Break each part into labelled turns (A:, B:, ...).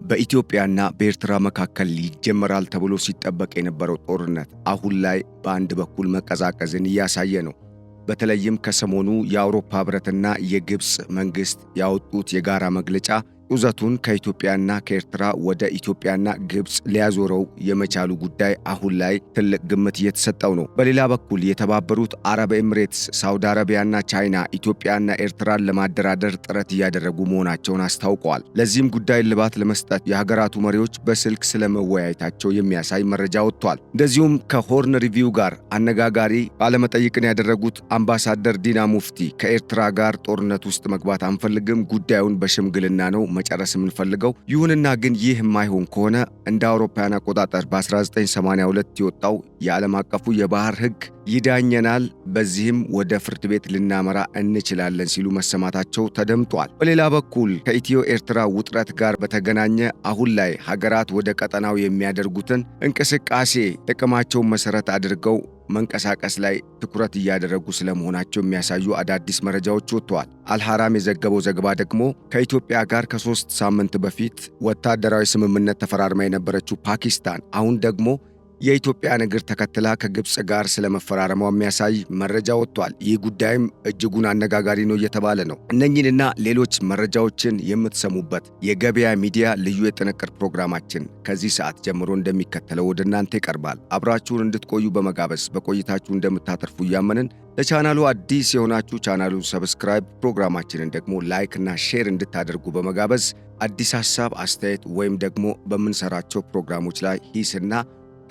A: በኢትዮጵያና በኤርትራ መካከል ይጀመራል ተብሎ ሲጠበቅ የነበረው ጦርነት አሁን ላይ በአንድ በኩል መቀዛቀዝን እያሳየ ነው። በተለይም ከሰሞኑ የአውሮፓ ሕብረትና የግብፅ መንግስት ያወጡት የጋራ መግለጫ ጡዘቱን ከኢትዮጵያና ከኤርትራ ወደ ኢትዮጵያና ግብፅ ሊያዞረው የመቻሉ ጉዳይ አሁን ላይ ትልቅ ግምት እየተሰጠው ነው። በሌላ በኩል የተባበሩት አረብ ኤምሬትስ፣ ሳውዲ አረቢያና ቻይና ኢትዮጵያና ኤርትራን ለማደራደር ጥረት እያደረጉ መሆናቸውን አስታውቀዋል። ለዚህም ጉዳይ እልባት ለመስጠት የሀገራቱ መሪዎች በስልክ ስለመወያየታቸው የሚያሳይ መረጃ ወጥቷል። እንደዚሁም ከሆርን ሪቪው ጋር አነጋጋሪ ቃለመጠይቅን ያደረጉት አምባሳደር ዲና ሙፍቲ ከኤርትራ ጋር ጦርነት ውስጥ መግባት አንፈልግም፣ ጉዳዩን በሽምግልና ነው መጨረስ የምንፈልገው። ይሁንና ግን ይህ የማይሆን ከሆነ እንደ አውሮፓውያን አቆጣጠር በ1982 የወጣው የዓለም አቀፉ የባህር ሕግ ይዳኘናል፣ በዚህም ወደ ፍርድ ቤት ልናመራ እንችላለን ሲሉ መሰማታቸው ተደምጧል። በሌላ በኩል ከኢትዮ ኤርትራ ውጥረት ጋር በተገናኘ አሁን ላይ ሀገራት ወደ ቀጠናው የሚያደርጉትን እንቅስቃሴ ጥቅማቸውን መሰረት አድርገው መንቀሳቀስ ላይ ትኩረት እያደረጉ ስለመሆናቸው የሚያሳዩ አዳዲስ መረጃዎች ወጥተዋል። አልሐራም የዘገበው ዘገባ ደግሞ ከኢትዮጵያ ጋር ከ3 ሳምንት በፊት ወታደራዊ ስምምነት ተፈራርማ የነበረችው ፓኪስታን አሁን ደግሞ የኢትዮጵያን እግር ተከትላ ከግብፅ ጋር ስለመፈራረሟ የሚያሳይ መረጃ ወጥቷል። ይህ ጉዳይም እጅጉን አነጋጋሪ ነው እየተባለ ነው። እነኚህንና ሌሎች መረጃዎችን የምትሰሙበት የገበያ ሚዲያ ልዩ የጥንቅር ፕሮግራማችን ከዚህ ሰዓት ጀምሮ እንደሚከተለው ወደ እናንተ ይቀርባል። አብራችሁን እንድትቆዩ በመጋበዝ በቆይታችሁ እንደምታተርፉ እያመንን ለቻናሉ አዲስ የሆናችሁ ቻናሉን ሰብስክራይብ፣ ፕሮግራማችንን ደግሞ ላይክ እና ሼር እንድታደርጉ በመጋበዝ አዲስ ሐሳብ፣ አስተያየት ወይም ደግሞ በምንሰራቸው ፕሮግራሞች ላይ ሂስና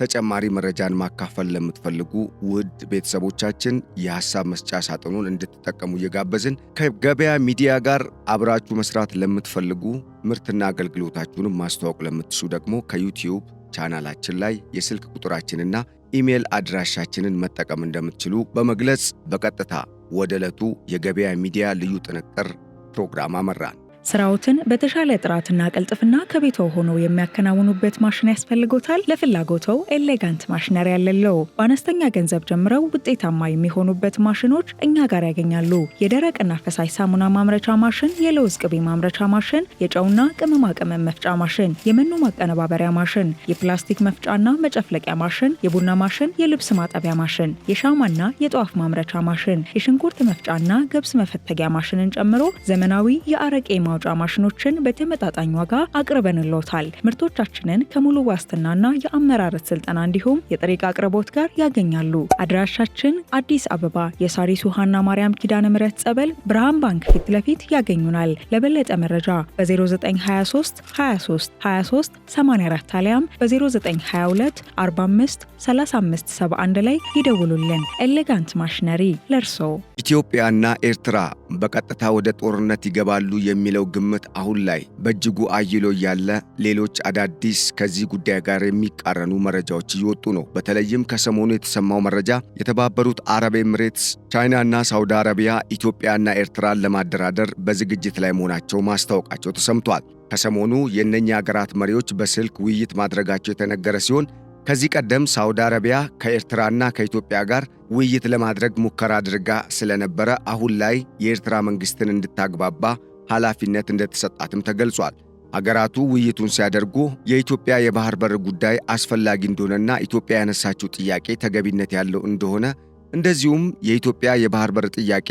A: ተጨማሪ መረጃን ማካፈል ለምትፈልጉ ውድ ቤተሰቦቻችን የሐሳብ መስጫ ሳጥኑን እንድትጠቀሙ እየጋበዝን ከገበያ ሚዲያ ጋር አብራችሁ መስራት ለምትፈልጉ ምርትና አገልግሎታችሁንም ማስተዋወቅ ለምትሹ ደግሞ ከዩቲዩብ ቻናላችን ላይ የስልክ ቁጥራችንና ኢሜል አድራሻችንን መጠቀም እንደምትችሉ በመግለጽ በቀጥታ ወደ ዕለቱ የገበያ ሚዲያ ልዩ ጥንቅር ፕሮግራም አመራን።
B: ስራዎትን በተሻለ ጥራትና ቀልጥፍና ከቤትዎ ሆነው የሚያከናውኑበት ማሽን ያስፈልጎታል? ለፍላጎትዎ ኤሌጋንት ማሽነሪ ያለለው በአነስተኛ ገንዘብ ጀምረው ውጤታማ የሚሆኑበት ማሽኖች እኛ ጋር ያገኛሉ። የደረቅና ፈሳሽ ሳሙና ማምረቻ ማሽን፣ የለውዝ ቅቤ ማምረቻ ማሽን፣ የጨውና ቅመማ ቅመም መፍጫ ማሽን፣ የመኖ ማቀነባበሪያ ማሽን፣ የፕላስቲክ መፍጫና መጨፍለቂያ ማሽን፣ የቡና ማሽን፣ የልብስ ማጠቢያ ማሽን፣ የሻማና የጧፍ ማምረቻ ማሽን፣ የሽንኩርት መፍጫና ገብስ መፈተጊያ ማሽንን ጨምሮ ዘመናዊ የአረቄ ማውጫ ማሽኖችን በተመጣጣኝ ዋጋ አቅርበንልዎታል። ምርቶቻችንን ከሙሉ ዋስትናና የአመራረት ስልጠና እንዲሁም የጥሬ ዕቃ አቅርቦት ጋር ያገኛሉ። አድራሻችን አዲስ አበባ የሳሪስ ውሃና ማርያም ኪዳነ ምሕረት ጸበል ብርሃን ባንክ ፊት ለፊት ያገኙናል። ለበለጠ መረጃ በ0923 23 23 84 አሊያም በ0922 45 35 71 ላይ ይደውሉልን። ኤሌጋንት ማሽነሪ ለርሶ።
A: ኢትዮጵያና ኤርትራ በቀጥታ ወደ ጦርነት ይገባሉ የሚለው ግምት አሁን ላይ በእጅጉ አይሎ ያለ ሌሎች አዳዲስ ከዚህ ጉዳይ ጋር የሚቃረኑ መረጃዎች እየወጡ ነው። በተለይም ከሰሞኑ የተሰማው መረጃ የተባበሩት አረብ ኤምሬትስ፣ ቻይናና ሳውዲ አረቢያ ኢትዮጵያና ኤርትራን ለማደራደር በዝግጅት ላይ መሆናቸው ማስታወቃቸው ተሰምቷል። ከሰሞኑ የእነኛ ሀገራት መሪዎች በስልክ ውይይት ማድረጋቸው የተነገረ ሲሆን ከዚህ ቀደም ሳውዲ አረቢያ ከኤርትራና ከኢትዮጵያ ጋር ውይይት ለማድረግ ሙከራ አድርጋ ስለነበረ አሁን ላይ የኤርትራ መንግስትን እንድታግባባ ኃላፊነት እንደተሰጣትም ተገልጿል። አገራቱ ውይይቱን ሲያደርጉ የኢትዮጵያ የባህር በር ጉዳይ አስፈላጊ እንደሆነና ኢትዮጵያ ያነሳችው ጥያቄ ተገቢነት ያለው እንደሆነ እንደዚሁም የኢትዮጵያ የባህር በር ጥያቄ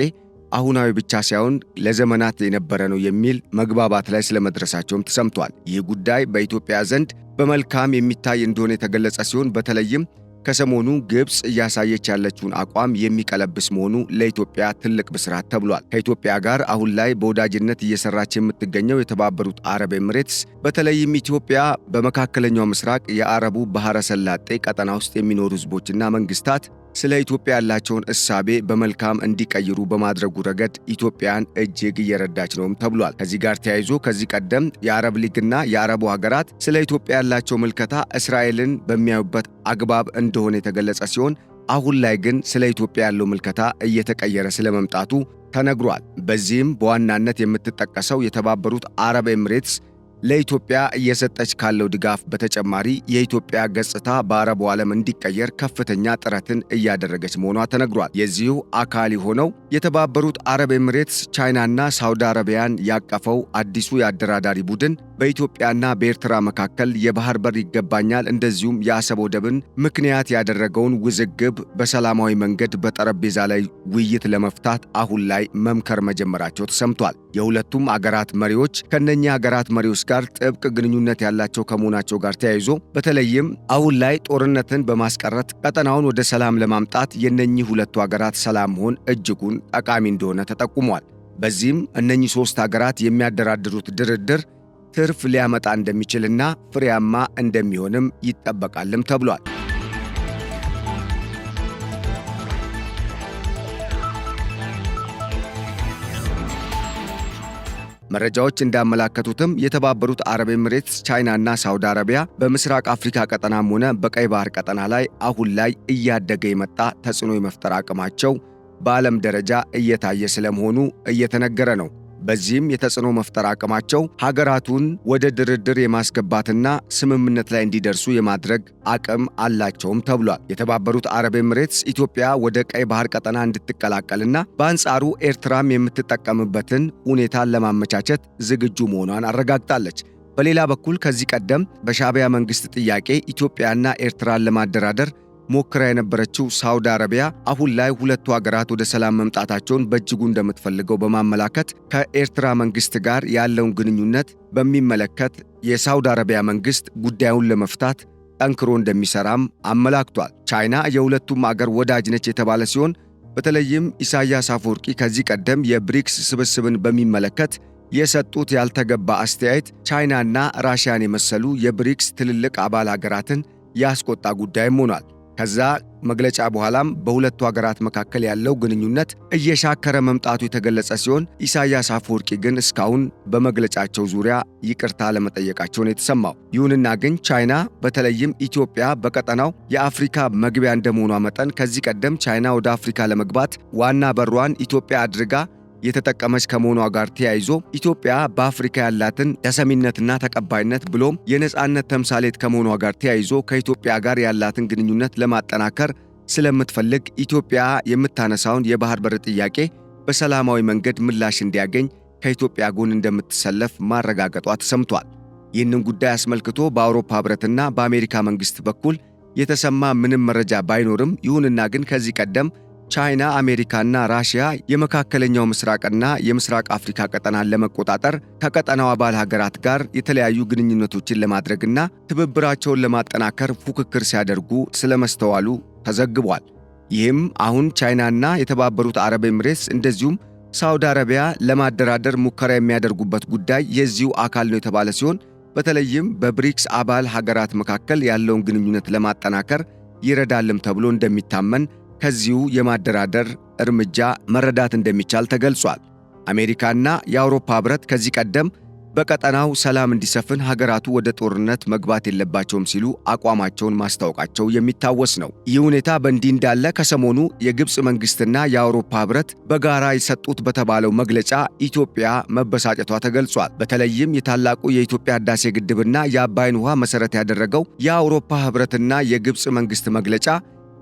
A: አሁናዊ ብቻ ሳይሆን ለዘመናት የነበረ ነው የሚል መግባባት ላይ ስለመድረሳቸውም ተሰምቷል። ይህ ጉዳይ በኢትዮጵያ ዘንድ በመልካም የሚታይ እንደሆነ የተገለጸ ሲሆን በተለይም ከሰሞኑ ግብፅ እያሳየች ያለችውን አቋም የሚቀለብስ መሆኑ ለኢትዮጵያ ትልቅ ብስራት ተብሏል። ከኢትዮጵያ ጋር አሁን ላይ በወዳጅነት እየሰራች የምትገኘው የተባበሩት አረብ ኤምሬትስ በተለይም ኢትዮጵያ በመካከለኛው ምስራቅ የአረቡ ባህረ ሰላጤ ቀጠና ውስጥ የሚኖሩ ህዝቦችና መንግስታት ስለ ኢትዮጵያ ያላቸውን እሳቤ በመልካም እንዲቀይሩ በማድረጉ ረገድ ኢትዮጵያን እጅግ እየረዳች ነውም ተብሏል። ከዚህ ጋር ተያይዞ ከዚህ ቀደም የአረብ ሊግና የአረቡ ሀገራት ስለ ኢትዮጵያ ያላቸው ምልከታ እስራኤልን በሚያዩበት አግባብ እንደሆነ የተገለጸ ሲሆን አሁን ላይ ግን ስለ ኢትዮጵያ ያለው ምልከታ እየተቀየረ ስለመምጣቱ ተነግሯል። በዚህም በዋናነት የምትጠቀሰው የተባበሩት አረብ ኤምሬትስ ለኢትዮጵያ እየሰጠች ካለው ድጋፍ በተጨማሪ የኢትዮጵያ ገጽታ በአረቡ ዓለም እንዲቀየር ከፍተኛ ጥረትን እያደረገች መሆኗ ተነግሯል። የዚሁ አካል የሆነው የተባበሩት አረብ ኤሚሬትስ፣ ቻይናና ሳውዲ አረቢያን ያቀፈው አዲሱ የአደራዳሪ ቡድን በኢትዮጵያና በኤርትራ መካከል የባህር በር ይገባኛል እንደዚሁም የአሰብ ወደብን ምክንያት ያደረገውን ውዝግብ በሰላማዊ መንገድ በጠረጴዛ ላይ ውይይት ለመፍታት አሁን ላይ መምከር መጀመራቸው ተሰምቷል። የሁለቱም አገራት መሪዎች ከነኚህ አገራት መሪዎች ጋር ጥብቅ ግንኙነት ያላቸው ከመሆናቸው ጋር ተያይዞ በተለይም አሁን ላይ ጦርነትን በማስቀረት ቀጠናውን ወደ ሰላም ለማምጣት የነኚህ ሁለቱ አገራት ሰላም መሆን እጅጉን ጠቃሚ እንደሆነ ተጠቁሟል። በዚህም እነኚህ ሶስት አገራት የሚያደራድሩት ድርድር ትርፍ ሊያመጣ እንደሚችልና ፍሬያማ እንደሚሆንም ይጠበቃልም ተብሏል። መረጃዎች እንዳመላከቱትም የተባበሩት አረብ ኤሚሬትስ፣ ቻይናና ሳውዲ አረቢያ በምስራቅ አፍሪካ ቀጠናም ሆነ በቀይ ባህር ቀጠና ላይ አሁን ላይ እያደገ የመጣ ተጽዕኖ የመፍጠር አቅማቸው በዓለም ደረጃ እየታየ ስለመሆኑ እየተነገረ ነው። በዚህም የተጽዕኖ መፍጠር አቅማቸው ሀገራቱን ወደ ድርድር የማስገባትና ስምምነት ላይ እንዲደርሱ የማድረግ አቅም አላቸውም ተብሏል። የተባበሩት አረብ ኤሚሬትስ ኢትዮጵያ ወደ ቀይ ባህር ቀጠና እንድትቀላቀልና በአንጻሩ ኤርትራም የምትጠቀምበትን ሁኔታን ለማመቻቸት ዝግጁ መሆኗን አረጋግጣለች። በሌላ በኩል ከዚህ ቀደም በሻዕቢያ መንግስት ጥያቄ ኢትዮጵያና ኤርትራን ለማደራደር ሞክራ የነበረችው ሳውዲ አረቢያ አሁን ላይ ሁለቱ ሀገራት ወደ ሰላም መምጣታቸውን በእጅጉ እንደምትፈልገው በማመላከት ከኤርትራ መንግስት ጋር ያለውን ግንኙነት በሚመለከት የሳውዲ አረቢያ መንግስት ጉዳዩን ለመፍታት ጠንክሮ እንደሚሰራም አመላክቷል። ቻይና የሁለቱም አገር ወዳጅ ነች የተባለ ሲሆን በተለይም ኢሳያስ አፈወርቂ ከዚህ ቀደም የብሪክስ ስብስብን በሚመለከት የሰጡት ያልተገባ አስተያየት ቻይናና ራሽያን የመሰሉ የብሪክስ ትልልቅ አባል ሀገራትን ያስቆጣ ጉዳይም ሆኗል። ከዛ መግለጫ በኋላም በሁለቱ ሀገራት መካከል ያለው ግንኙነት እየሻከረ መምጣቱ የተገለጸ ሲሆን ኢሳያስ አፈወርቂ ግን እስካሁን በመግለጫቸው ዙሪያ ይቅርታ ለመጠየቃቸውን የተሰማው። ይሁንና ግን ቻይና በተለይም ኢትዮጵያ በቀጠናው የአፍሪካ መግቢያ እንደመሆኗ መጠን ከዚህ ቀደም ቻይና ወደ አፍሪካ ለመግባት ዋና በሯን ኢትዮጵያ አድርጋ የተጠቀመች ከመሆኗ ጋር ተያይዞ ኢትዮጵያ በአፍሪካ ያላትን ተሰሚነትና ተቀባይነት ብሎም የነጻነት ተምሳሌት ከመሆኗ ጋር ተያይዞ ከኢትዮጵያ ጋር ያላትን ግንኙነት ለማጠናከር ስለምትፈልግ ኢትዮጵያ የምታነሳውን የባህር በር ጥያቄ በሰላማዊ መንገድ ምላሽ እንዲያገኝ ከኢትዮጵያ ጎን እንደምትሰለፍ ማረጋገጧ ተሰምቷል። ይህንን ጉዳይ አስመልክቶ በአውሮፓ ሕብረትና በአሜሪካ መንግስት በኩል የተሰማ ምንም መረጃ ባይኖርም ይሁንና ግን ከዚህ ቀደም ቻይና፣ አሜሪካና ራሽያ የመካከለኛው ምስራቅና የምስራቅ አፍሪካ ቀጠናን ለመቆጣጠር ከቀጠናው አባል ሀገራት ጋር የተለያዩ ግንኙነቶችን ለማድረግና ትብብራቸውን ለማጠናከር ፉክክር ሲያደርጉ ስለመስተዋሉ ተዘግቧል። ይህም አሁን ቻይናና የተባበሩት አረብ ኤሚሬትስ እንደዚሁም ሳውዲ አረቢያ ለማደራደር ሙከራ የሚያደርጉበት ጉዳይ የዚሁ አካል ነው የተባለ ሲሆን በተለይም በብሪክስ አባል ሀገራት መካከል ያለውን ግንኙነት ለማጠናከር ይረዳልም ተብሎ እንደሚታመን ከዚሁ የማደራደር እርምጃ መረዳት እንደሚቻል ተገልጿል። አሜሪካና የአውሮፓ ሕብረት ከዚህ ቀደም በቀጠናው ሰላም እንዲሰፍን ሀገራቱ ወደ ጦርነት መግባት የለባቸውም ሲሉ አቋማቸውን ማስታወቃቸው የሚታወስ ነው። ይህ ሁኔታ በእንዲህ እንዳለ ከሰሞኑ የግብፅ መንግስትና የአውሮፓ ሕብረት በጋራ የሰጡት በተባለው መግለጫ ኢትዮጵያ መበሳጨቷ ተገልጿል። በተለይም የታላቁ የኢትዮጵያ ህዳሴ ግድብና የአባይን ውሃ መሰረት ያደረገው የአውሮፓ ሕብረትና የግብፅ መንግስት መግለጫ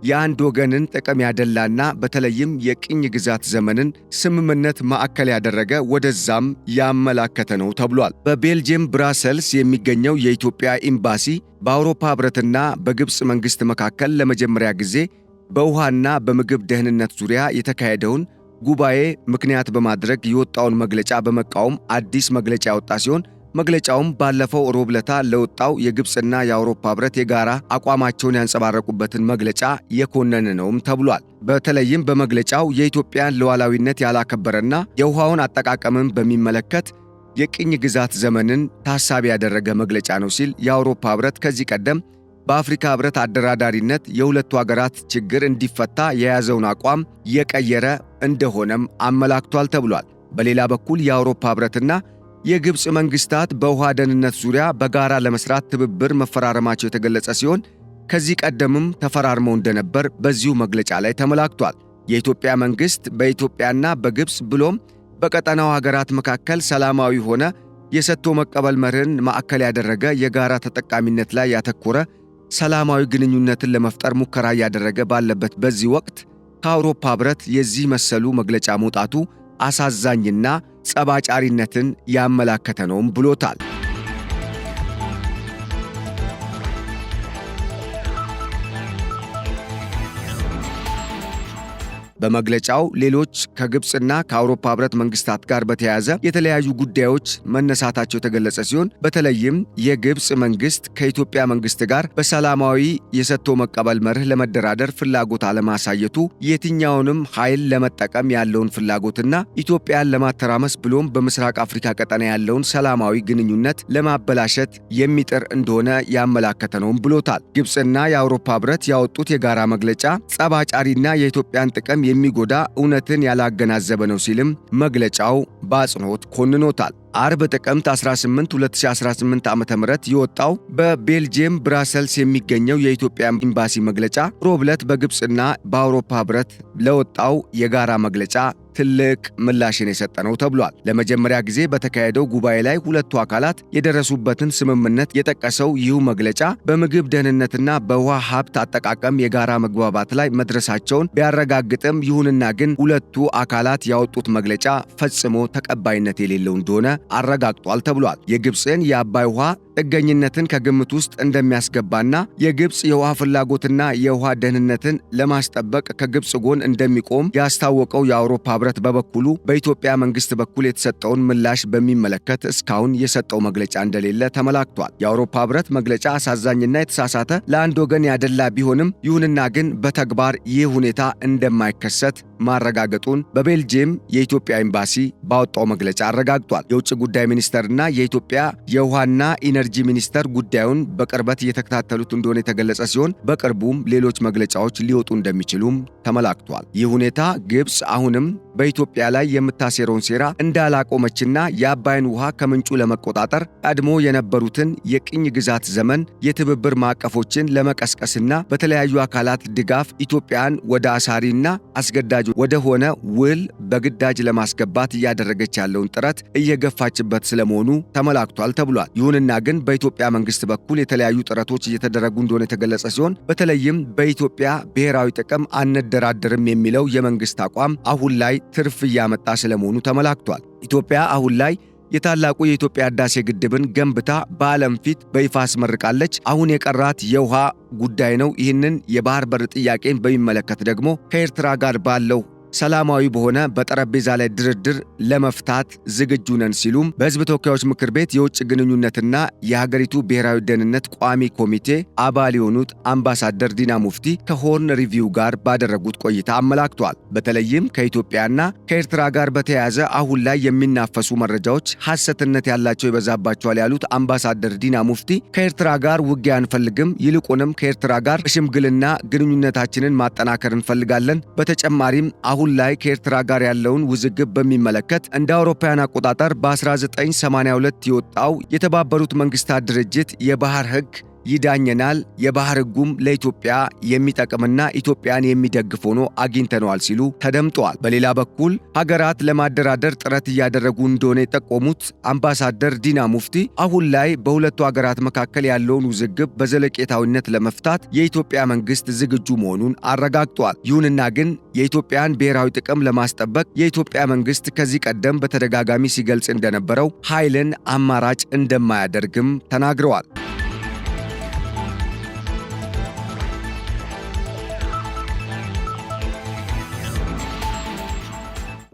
A: የአንድ ወገንን ጥቅም ያደላና በተለይም የቅኝ ግዛት ዘመንን ስምምነት ማዕከል ያደረገ ወደዛም ያመላከተ ነው ተብሏል። በቤልጅየም ብራሰልስ የሚገኘው የኢትዮጵያ ኤምባሲ በአውሮፓ ሕብረትና በግብፅ መንግስት መካከል ለመጀመሪያ ጊዜ በውሃና በምግብ ደህንነት ዙሪያ የተካሄደውን ጉባኤ ምክንያት በማድረግ የወጣውን መግለጫ በመቃወም አዲስ መግለጫ ያወጣ ሲሆን መግለጫውም ባለፈው ሮብ ዕለት ለወጣው የግብፅና የአውሮፓ ሕብረት የጋራ አቋማቸውን ያንጸባረቁበትን መግለጫ የኮነነ ነውም ተብሏል። በተለይም በመግለጫው የኢትዮጵያን ሉዓላዊነት ያላከበረና የውሃውን አጠቃቀምን በሚመለከት የቅኝ ግዛት ዘመንን ታሳቢ ያደረገ መግለጫ ነው ሲል የአውሮፓ ሕብረት ከዚህ ቀደም በአፍሪካ ሕብረት አደራዳሪነት የሁለቱ ሀገራት ችግር እንዲፈታ የያዘውን አቋም የቀየረ እንደሆነም አመላክቷል ተብሏል። በሌላ በኩል የአውሮፓ ሕብረትና የግብፅ መንግስታት በውሃ ደህንነት ዙሪያ በጋራ ለመስራት ትብብር መፈራረማቸው የተገለጸ ሲሆን ከዚህ ቀደምም ተፈራርመው እንደነበር በዚሁ መግለጫ ላይ ተመላክቷል። የኢትዮጵያ መንግስት በኢትዮጵያና በግብፅ ብሎም በቀጠናው ሀገራት መካከል ሰላማዊ ሆነ የሰጥቶ መቀበል መርህን ማዕከል ያደረገ የጋራ ተጠቃሚነት ላይ ያተኮረ ሰላማዊ ግንኙነትን ለመፍጠር ሙከራ እያደረገ ባለበት በዚህ ወቅት ከአውሮፓ ህብረት የዚህ መሰሉ መግለጫ መውጣቱ አሳዛኝና ጸባጫሪነትን ያመላከተ ነውም ብሎታል። በመግለጫው ሌሎች ከግብፅና ከአውሮፓ ህብረት መንግስታት ጋር በተያያዘ የተለያዩ ጉዳዮች መነሳታቸው የተገለጸ ሲሆን በተለይም የግብፅ መንግስት ከኢትዮጵያ መንግስት ጋር በሰላማዊ የሰጥቶ መቀበል መርህ ለመደራደር ፍላጎት አለማሳየቱ የትኛውንም ኃይል ለመጠቀም ያለውን ፍላጎትና ኢትዮጵያን ለማተራመስ ብሎም በምስራቅ አፍሪካ ቀጠና ያለውን ሰላማዊ ግንኙነት ለማበላሸት የሚጥር እንደሆነ ያመላከተ ነውም ብሎታል። ግብፅና የአውሮፓ ህብረት ያወጡት የጋራ መግለጫ ጸባጫሪና የኢትዮጵያን ጥቅም የሚጎዳ እውነትን ያላገናዘበ ነው ሲልም መግለጫው በአጽንኦት ኮንኖታል። አርብ ጥቅምት 18 2018 ዓ.ም የወጣው በቤልጂየም ብራሰልስ የሚገኘው የኢትዮጵያ ኤምባሲ መግለጫ ሮብ ዕለት በግብፅና በአውሮፓ ህብረት ለወጣው የጋራ መግለጫ ትልቅ ምላሽን የሰጠ ነው ተብሏል። ለመጀመሪያ ጊዜ በተካሄደው ጉባኤ ላይ ሁለቱ አካላት የደረሱበትን ስምምነት የጠቀሰው ይህ መግለጫ በምግብ ደህንነትና በውሃ ሀብት አጠቃቀም የጋራ መግባባት ላይ መድረሳቸውን ቢያረጋግጥም ይሁንና ግን ሁለቱ አካላት ያወጡት መግለጫ ፈጽሞ ተቀባይነት የሌለው እንደሆነ አረጋግጧል ተብሏል። የግብፅን የአባይ ውሃ ጥገኝነትን ከግምት ውስጥ እንደሚያስገባና የግብፅ የውሃ ፍላጎትና የውሃ ደህንነትን ለማስጠበቅ ከግብፅ ጎን እንደሚቆም ያስታወቀው የአውሮፓ ህብረት በበኩሉ በኢትዮጵያ መንግስት በኩል የተሰጠውን ምላሽ በሚመለከት እስካሁን የሰጠው መግለጫ እንደሌለ ተመላክቷል። የአውሮፓ ህብረት መግለጫ አሳዛኝና የተሳሳተ ለአንድ ወገን ያደላ ቢሆንም ይሁንና ግን በተግባር ይህ ሁኔታ እንደማይከሰት ማረጋገጡን በቤልጂየም የኢትዮጵያ ኤምባሲ ባወጣው መግለጫ አረጋግጧል። የውጭ ጉዳይ ሚኒስቴርና የኢትዮጵያ የውሃና ኢነርጂ ሚኒስቴር ጉዳዩን በቅርበት እየተከታተሉት እንደሆነ የተገለጸ ሲሆን በቅርቡም ሌሎች መግለጫዎች ሊወጡ እንደሚችሉም ተመላክቷል። ይህ ሁኔታ ግብፅ አሁንም በኢትዮጵያ ላይ የምታሴረውን ሴራ እንዳላቆመችና የአባይን ውሃ ከምንጩ ለመቆጣጠር ቀድሞ የነበሩትን የቅኝ ግዛት ዘመን የትብብር ማዕቀፎችን ለመቀስቀስና በተለያዩ አካላት ድጋፍ ኢትዮጵያን ወደ አሳሪና አስገዳጅ ወደ ሆነ ውል በግዳጅ ለማስገባት እያደረገች ያለውን ጥረት እየገፋችበት ስለመሆኑ ተመላክቷል ተብሏል። ይሁንና ግን በኢትዮጵያ መንግስት በኩል የተለያዩ ጥረቶች እየተደረጉ እንደሆነ የተገለጸ ሲሆን በተለይም በኢትዮጵያ ብሔራዊ ጥቅም አንደራደርም የሚለው የመንግስት አቋም አሁን ላይ ትርፍ እያመጣ ስለመሆኑ ተመላክቷል። ኢትዮጵያ አሁን ላይ የታላቁ የኢትዮጵያ ህዳሴ ግድብን ገንብታ በዓለም ፊት በይፋ አስመርቃለች። አሁን የቀራት የውሃ ጉዳይ ነው። ይህንን የባህር በር ጥያቄን በሚመለከት ደግሞ ከኤርትራ ጋር ባለው ሰላማዊ በሆነ በጠረጴዛ ላይ ድርድር ለመፍታት ዝግጁ ነን ሲሉም በህዝብ ተወካዮች ምክር ቤት የውጭ ግንኙነትና የሀገሪቱ ብሔራዊ ደህንነት ቋሚ ኮሚቴ አባል የሆኑት አምባሳደር ዲና ሙፍቲ ከሆርን ሪቪው ጋር ባደረጉት ቆይታ አመላክቷል። በተለይም ከኢትዮጵያና ከኤርትራ ጋር በተያያዘ አሁን ላይ የሚናፈሱ መረጃዎች ሐሰትነት ያላቸው ይበዛባቸዋል ያሉት አምባሳደር ዲና ሙፍቲ ከኤርትራ ጋር ውጊያ አንፈልግም፣ ይልቁንም ከኤርትራ ጋር በሽምግልና ግንኙነታችንን ማጠናከር እንፈልጋለን። በተጨማሪም አሁን ላይ ከኤርትራ ጋር ያለውን ውዝግብ በሚመለከት እንደ አውሮፓውያን አቆጣጠር በ1982 የወጣው የተባበሩት መንግስታት ድርጅት የባህር ህግ ይዳኘናል። የባህር ህጉም ለኢትዮጵያ የሚጠቅምና ኢትዮጵያን የሚደግፍ ሆኖ አግኝተነዋል ሲሉ ተደምጠዋል። በሌላ በኩል ሀገራት ለማደራደር ጥረት እያደረጉ እንደሆነ የጠቆሙት አምባሳደር ዲና ሙፍቲ አሁን ላይ በሁለቱ ሀገራት መካከል ያለውን ውዝግብ በዘለቄታዊነት ለመፍታት የኢትዮጵያ መንግስት ዝግጁ መሆኑን አረጋግጧል። ይሁንና ግን የኢትዮጵያን ብሔራዊ ጥቅም ለማስጠበቅ የኢትዮጵያ መንግስት ከዚህ ቀደም በተደጋጋሚ ሲገልጽ እንደነበረው ኃይልን አማራጭ እንደማያደርግም ተናግረዋል።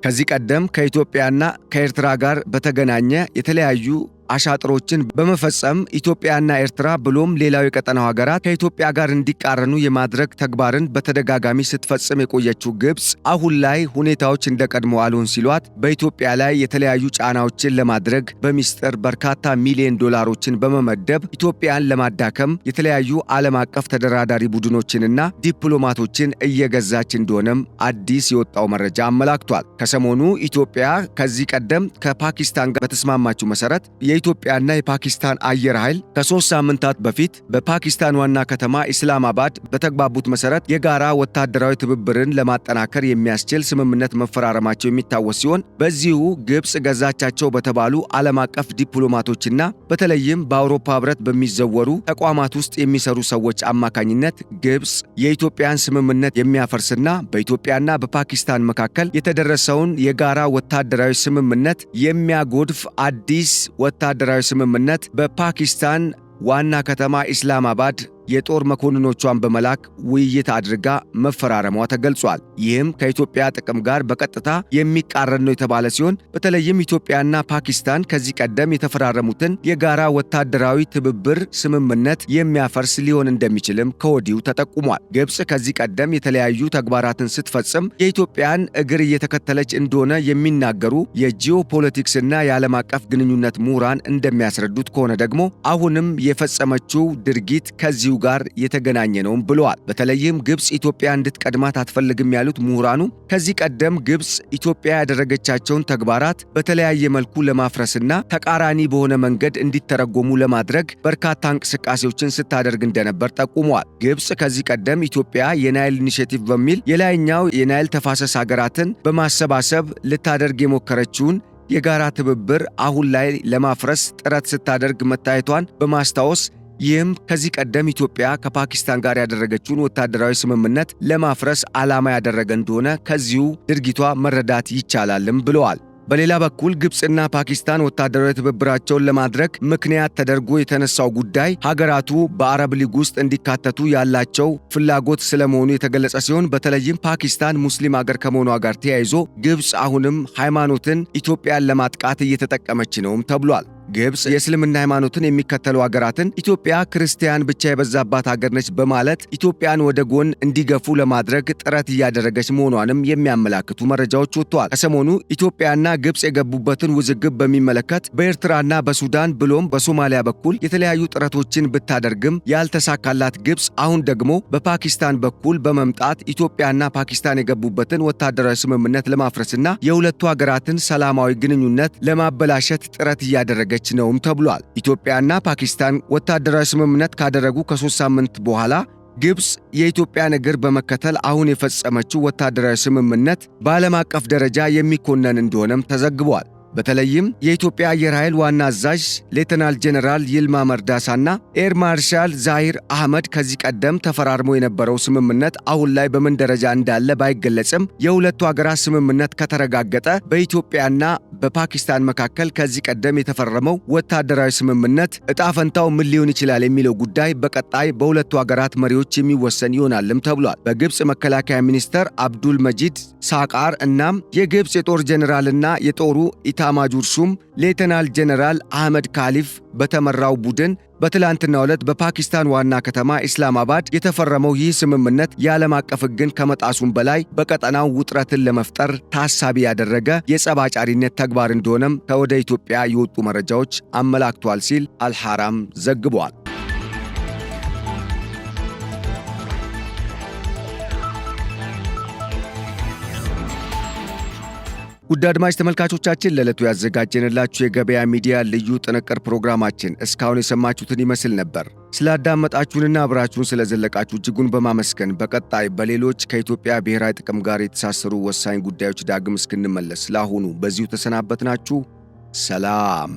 A: ከዚህ ቀደም ከኢትዮጵያና ከኤርትራ ጋር በተገናኘ የተለያዩ አሻጥሮችን በመፈጸም ኢትዮጵያና ኤርትራ ብሎም ሌላው የቀጠናው ሀገራት ከኢትዮጵያ ጋር እንዲቃረኑ የማድረግ ተግባርን በተደጋጋሚ ስትፈጽም የቆየችው ግብፅ አሁን ላይ ሁኔታዎች እንደቀድሞ አልሆን ሲሏት በኢትዮጵያ ላይ የተለያዩ ጫናዎችን ለማድረግ በሚስጥር በርካታ ሚሊዮን ዶላሮችን በመመደብ ኢትዮጵያን ለማዳከም የተለያዩ ዓለም አቀፍ ተደራዳሪ ቡድኖችንና ዲፕሎማቶችን እየገዛች እንደሆነም አዲስ የወጣው መረጃ አመላክቷል። ከሰሞኑ ኢትዮጵያ ከዚህ ቀደም ከፓኪስታን ጋር በተስማማችው መሰረት የኢትዮጵያና የፓኪስታን አየር ኃይል ከ3 ሳምንታት በፊት በፓኪስታን ዋና ከተማ ኢስላማባድ በተግባቡት መሰረት የጋራ ወታደራዊ ትብብርን ለማጠናከር የሚያስችል ስምምነት መፈራረማቸው የሚታወስ ሲሆን በዚሁ ግብጽ ገዛቻቸው በተባሉ ዓለም አቀፍ ዲፕሎማቶችና በተለይም በአውሮፓ ህብረት በሚዘወሩ ተቋማት ውስጥ የሚሰሩ ሰዎች አማካኝነት ግብጽ የኢትዮጵያን ስምምነት የሚያፈርስና በኢትዮጵያና በፓኪስታን መካከል የተደረሰውን የጋራ ወታደራዊ ስምምነት የሚያጎድፍ አዲስ ወታደራዊ ስምምነት በፓኪስታን ዋና ከተማ ኢስላማባድ የጦር መኮንኖቿን በመላክ ውይይት አድርጋ መፈራረሟ ተገልጿል። ይህም ከኢትዮጵያ ጥቅም ጋር በቀጥታ የሚቃረን ነው የተባለ ሲሆን በተለይም ኢትዮጵያና ፓኪስታን ከዚህ ቀደም የተፈራረሙትን የጋራ ወታደራዊ ትብብር ስምምነት የሚያፈርስ ሊሆን እንደሚችልም ከወዲሁ ተጠቁሟል። ግብጽ ከዚህ ቀደም የተለያዩ ተግባራትን ስትፈጽም የኢትዮጵያን እግር እየተከተለች እንደሆነ የሚናገሩ የጂኦፖለቲክስና የዓለም አቀፍ ግንኙነት ምሁራን እንደሚያስረዱት ከሆነ ደግሞ አሁንም የፈጸመችው ድርጊት ከዚሁ ጋር የተገናኘ ነው ብለዋል። በተለይም ግብጽ ኢትዮጵያ እንድትቀድማት አትፈልግም ያሉት ምሁራኑ ከዚህ ቀደም ግብጽ ኢትዮጵያ ያደረገቻቸውን ተግባራት በተለያየ መልኩ ለማፍረስና ተቃራኒ በሆነ መንገድ እንዲተረጎሙ ለማድረግ በርካታ እንቅስቃሴዎችን ስታደርግ እንደነበር ጠቁመዋል። ግብጽ ከዚህ ቀደም ኢትዮጵያ የናይል ኢኒሼቲቭ በሚል የላይኛው የናይል ተፋሰስ ሀገራትን በማሰባሰብ ልታደርግ የሞከረችውን የጋራ ትብብር አሁን ላይ ለማፍረስ ጥረት ስታደርግ መታየቷን በማስታወስ ይህም ከዚህ ቀደም ኢትዮጵያ ከፓኪስታን ጋር ያደረገችውን ወታደራዊ ስምምነት ለማፍረስ ዓላማ ያደረገ እንደሆነ ከዚሁ ድርጊቷ መረዳት ይቻላልም ብለዋል። በሌላ በኩል ግብጽና ፓኪስታን ወታደራዊ ትብብራቸውን ለማድረግ ምክንያት ተደርጎ የተነሳው ጉዳይ ሀገራቱ በአረብ ሊግ ውስጥ እንዲካተቱ ያላቸው ፍላጎት ስለመሆኑ የተገለጸ ሲሆን በተለይም ፓኪስታን ሙስሊም ሀገር ከመሆኗ ጋር ተያይዞ ግብጽ አሁንም ሃይማኖትን ኢትዮጵያን ለማጥቃት እየተጠቀመች ነውም ተብሏል። ግብጽ የእስልምና ሃይማኖትን የሚከተሉ ሀገራትን ኢትዮጵያ ክርስቲያን ብቻ የበዛባት ሀገር ነች በማለት ኢትዮጵያን ወደ ጎን እንዲገፉ ለማድረግ ጥረት እያደረገች መሆኗንም የሚያመላክቱ መረጃዎች ወጥተዋል። ከሰሞኑ ኢትዮጵያና ግብጽ የገቡበትን ውዝግብ በሚመለከት በኤርትራና በሱዳን ብሎም በሶማሊያ በኩል የተለያዩ ጥረቶችን ብታደርግም ያልተሳካላት ግብጽ አሁን ደግሞ በፓኪስታን በኩል በመምጣት ኢትዮጵያና ፓኪስታን የገቡበትን ወታደራዊ ስምምነት ለማፍረስና የሁለቱ ሀገራትን ሰላማዊ ግንኙነት ለማበላሸት ጥረት እያደረገች ነውም ተብሏል። ኢትዮጵያና ፓኪስታን ወታደራዊ ስምምነት ካደረጉ ከ3 ሳምንት በኋላ ግብጽ የኢትዮጵያን እግር በመከተል አሁን የፈጸመችው ወታደራዊ ስምምነት በዓለም አቀፍ ደረጃ የሚኮነን እንደሆነም ተዘግቧል። በተለይም የኢትዮጵያ አየር ኃይል ዋና አዛዥ ሌተናል ጄኔራል ይልማ መርዳሳና ኤር ማርሻል ዛሂር አህመድ ከዚህ ቀደም ተፈራርሞ የነበረው ስምምነት አሁን ላይ በምን ደረጃ እንዳለ ባይገለጽም የሁለቱ ሀገራት ስምምነት ከተረጋገጠ በኢትዮጵያና በፓኪስታን መካከል ከዚህ ቀደም የተፈረመው ወታደራዊ ስምምነት ዕጣ ፈንታው ምን ሊሆን ይችላል የሚለው ጉዳይ በቀጣይ በሁለቱ ሀገራት መሪዎች የሚወሰን ይሆናልም ተብሏል። በግብጽ መከላከያ ሚኒስተር አብዱል መጂድ ሳቃር እናም የግብጽ የጦር ጄኔራልና የጦሩ ኢታማጆር ሹም ሌተናል ጄኔራል አህመድ ካሊፍ በተመራው ቡድን በትላንትናው ዕለት በፓኪስታን ዋና ከተማ ኢስላማባድ የተፈረመው ይህ ስምምነት የዓለም አቀፍ ሕግን ከመጣሱም በላይ በቀጠናው ውጥረትን ለመፍጠር ታሳቢ ያደረገ የጸብ አጫሪነት ተግባር እንደሆነም ከወደ ኢትዮጵያ የወጡ መረጃዎች አመላክቷል ሲል አልሐራም ዘግቧል። ውድ አድማጭ ተመልካቾቻችን ለዕለቱ ያዘጋጀንላችሁ የገበያ ሚዲያ ልዩ ጥንቅር ፕሮግራማችን እስካሁን የሰማችሁትን ይመስል ነበር። ስላዳመጣችሁንና አብራችሁን ስለዘለቃችሁ እጅጉን በማመስገን በቀጣይ በሌሎች ከኢትዮጵያ ብሔራዊ ጥቅም ጋር የተሳሰሩ ወሳኝ ጉዳዮች ዳግም እስክንመለስ ለአሁኑ በዚሁ ተሰናበትናችሁ። ሰላም።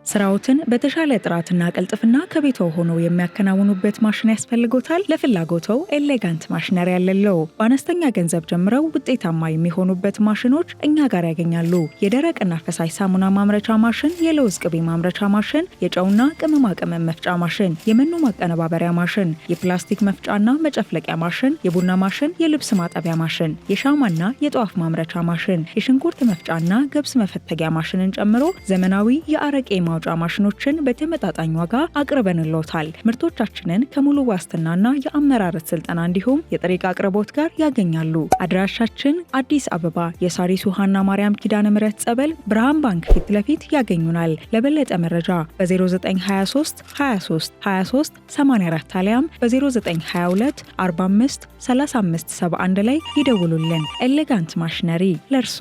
B: ስራዎትን በተሻለ ጥራትና ቅልጥፍና ከቤቶ ሆነው የሚያከናውኑበት ማሽን ያስፈልጎታል? ለፍላጎተው ኤሌጋንት ማሽነሪ ያለለው በአነስተኛ ገንዘብ ጀምረው ውጤታማ የሚሆኑበት ማሽኖች እኛ ጋር ያገኛሉ። የደረቅና ፈሳሽ ሳሙና ማምረቻ ማሽን፣ የለውዝ ቅቤ ማምረቻ ማሽን፣ የጨውና ቅመማ ቅመም መፍጫ ማሽን፣ የመኖ ማቀነባበሪያ ማሽን፣ የፕላስቲክ መፍጫና መጨፍለቂያ ማሽን፣ የቡና ማሽን፣ የልብስ ማጠቢያ ማሽን፣ የሻማና የጧፍ ማምረቻ ማሽን፣ የሽንኩርት መፍጫና ገብስ መፈተጊያ ማሽንን ጨምሮ ዘመናዊ የአረቄ ማውጫ ማሽኖችን በተመጣጣኝ ዋጋ አቅርበንልዎታል። ምርቶቻችንን ከሙሉ ዋስትናና የአመራረት ስልጠና እንዲሁም የጥሬ ዕቃ አቅርቦት ጋር ያገኛሉ። አድራሻችን አዲስ አበባ የሳሪስ ውሃና ማርያም ኪዳነ ምሕረት ጸበል ብርሃን ባንክ ፊት ለፊት ያገኙናል። ለበለጠ መረጃ በ0923 23 23 84 አሊያም በ0922 45 35 71 ላይ ይደውሉልን። ኤሌጋንት ማሽነሪ ለርሶ